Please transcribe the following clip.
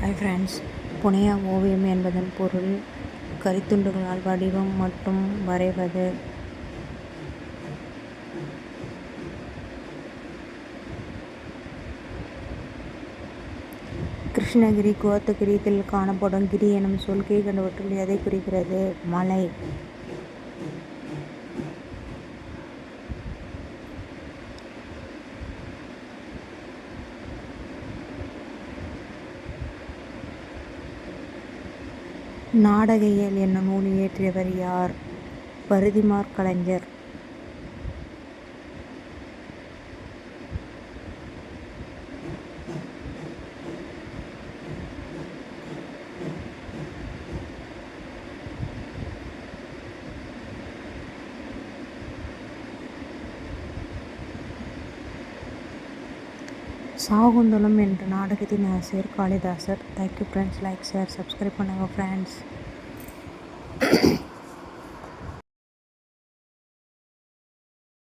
Hi friends, புனைய ஓவியம் என்பதன் பொருள் கரித்துண்டுகளால் வடிவம் மற்றும் வரைவது. கிருஷ்ணகிரி கோத்தகிரியில் காணப்படும் கிரி எனும் சொல் கீழ்கண்டவற்றுள் எதை குறிக்கிறது? மலை. நாடக இயல் என்னும் நூல் இயற்றியவர் யார்? பரிதிமாற் கலைஞர். சாகுந்தலம் என்ற நாடகத்தின் ஆசிரியர் Kalidasa. Thank you friends. Like, share, subscribe பண்ணுங்கள் ஃப்ரெண்ட்ஸ்.